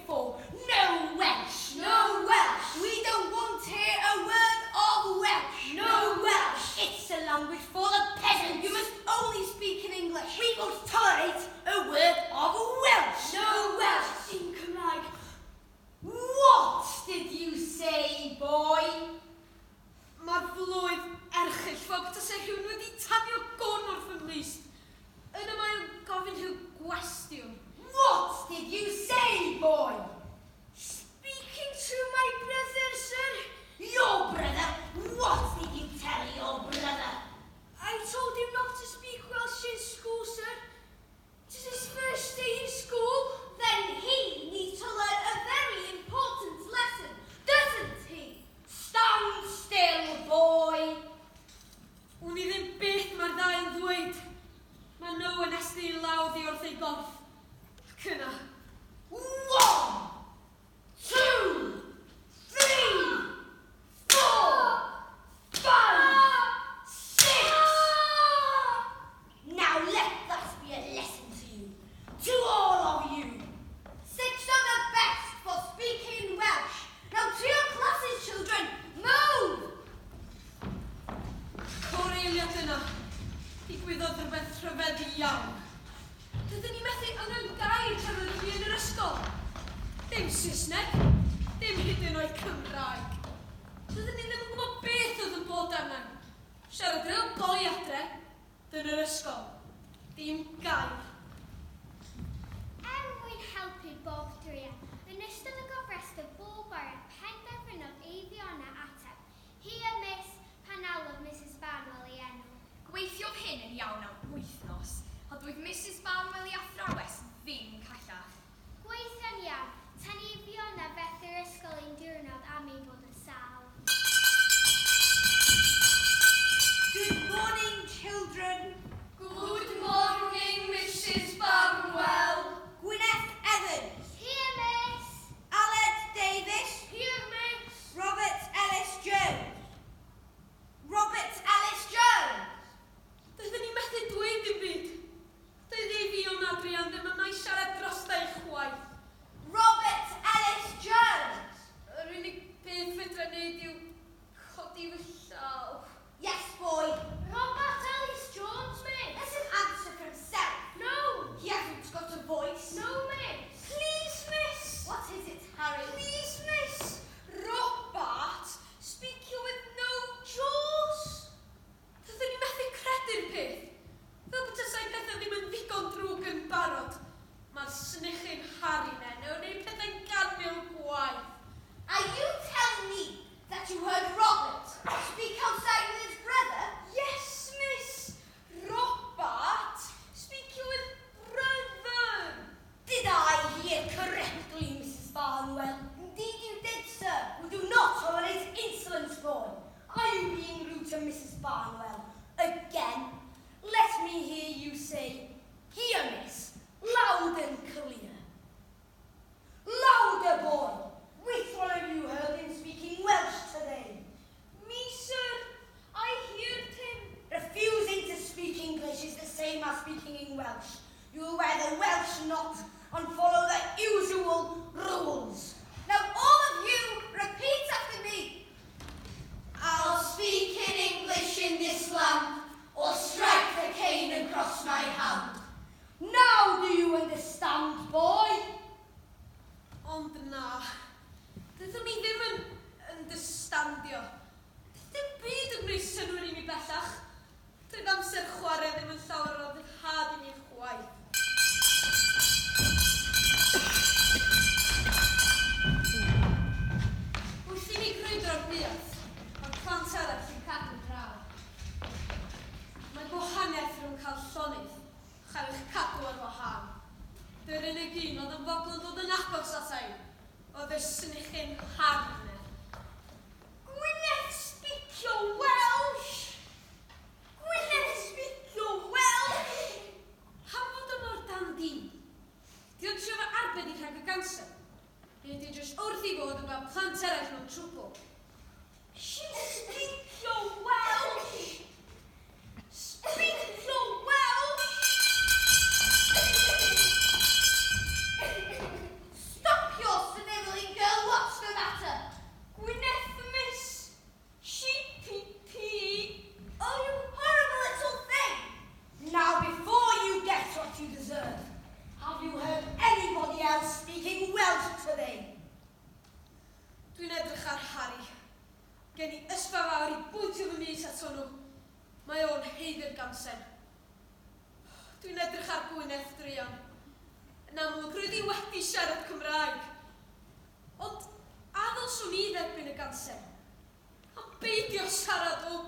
for. No Welsh. No Welsh. We don't want to hear a word of Welsh. No Welsh. It's a language for the peasants. You must only speak in English. We won't tolerate a word of Welsh. No Welsh. In Cymraeg. What did you say, boy? Mae'r flwydd erchill fel beth ase rhywun wedi tanio gwn wrth fy mlist. Yna mae'n gofyn rhyw gwestiwn. What did you say, boy? Speaking to my brother, sir. Your brother? What did you tell your brother? I told him not to speak Welsh in school, sir. It is his first day in school. Then he needs to learn a very important lesson, doesn't he? Stand still, boy. Wn i ddim beth mae'r ddau yn ddweud. Mae nhw yn estyn i lawr ddi wrth ei gorff. Ac yna. 1, 2, 3, 4, 5, 6. Now let that be a lesson to you, to all of you. 6 are the best for speaking Welsh. Now to your classes, children, move! Coreiliad yna. Digwyddodd rhywbeth rhyfeddu iawn. Dydyn ni methu angen gair tan roedd fi yn yr ysgol. Dim Saesneg, dim hyd yn oed Cymraeg. Dydyn ni ddim yn gwybod beth oedd yn bod arnyn. Siarad rhyw boi adre, dyn yr ysgol. Dim gair. Mwyn helpu bob druan. Yn ystod y gofrestr bob bore, penderfynodd ei Fiona ateb. Hi a Miss pan alwodd Mrs Barnwell ei enw. Gweithiodd hyn yn iawn am wythnos, a doedd Mrs Barnwell i athrawes ddim callach. Gweithio'n iawn, tan i Fiona fethu'r ysgol un diwrnod am ei bod yn sal. Good morning, children. Good morning, Mrs Barnwell. Gwyneth Evans. Here, Miss. Aled Davis. Here, Miss. Robert Ellis Jones. Robert Ellis Jones. Dydyn ni methu dweud dim byd. Doedd ei fi o'n Adrian ddim yma i siarad dros ei chwaith. Robert Ellis Jones. Yr unig beth fedra wneud yw codi fy llaw. Yes, boy. Robert Ellis Jones, Miss. Let him answer for himself. No. He hasn't got a voice. No, Miss. Please, miss. What is it, Harry? Please, miss. Robert, speak you with no jaws. Dydyn ni methu credu'r peth. Fel bod ysau pethau ddim yn ddigon drwg yn barod. Mae'r snichu'n Harry ne, nhw'n ei pethau'n ganmil gwaith. Are you telling me that you heard Robert speak outside with his brother? Yes, miss. Robert, speak you with brother. Did I hear correctly, Mrs. Barnwell? Indeed you did, sir. We do not tolerate insolence, boy. Are you being rude to Mrs. Barnwell? Again? Let me hear you say, here, miss, loud and clear. Louder, boy. Which one of you heard him speaking Welsh today? Me, sir. I heard him. Refusing to speak English is the same as speaking in Welsh. You will wear the Welsh knot and follow the usual rules. Now all of you repeat after me. I'll speak in English in this land, or strike the cane across my hand. Now do you understand, boy? Ond na. Dydyn ni ddim yn understandio. Dim byd yn gwneud synwyr i mi bellach. Doedd amser chwarae ddim yn llawer o ddychad i ni chwaith. Wrth i ni grwydro'r buodd, mae'r plant arall yn cadw draw. Mae gwahaniaeth rhwng cael llonydd, chael eich cadw ar wahân. Dy'r unig un oedd yn fodlon dod yn agos atau, oedd y snichu'n harne. Gwyneth, speak your Welsh! Gwyneth, speak your Welsh! Pam fod yn o'r dan di? Di o'n trio fo arbed i rhag y ganser? Neu di jyst wrth i fod yn gweld plant eraill mewn trwbl? Speak your Welsh! Speak your Welsh! Stop your Mae o'n heiddi'r gamsen. Dwi'n edrych ar Gwyneth druan. Yn amlwg, rydw i wedi siarad Cymraeg. Ond, a ddylswn i dderbyn y gamsen? A beidio siarad o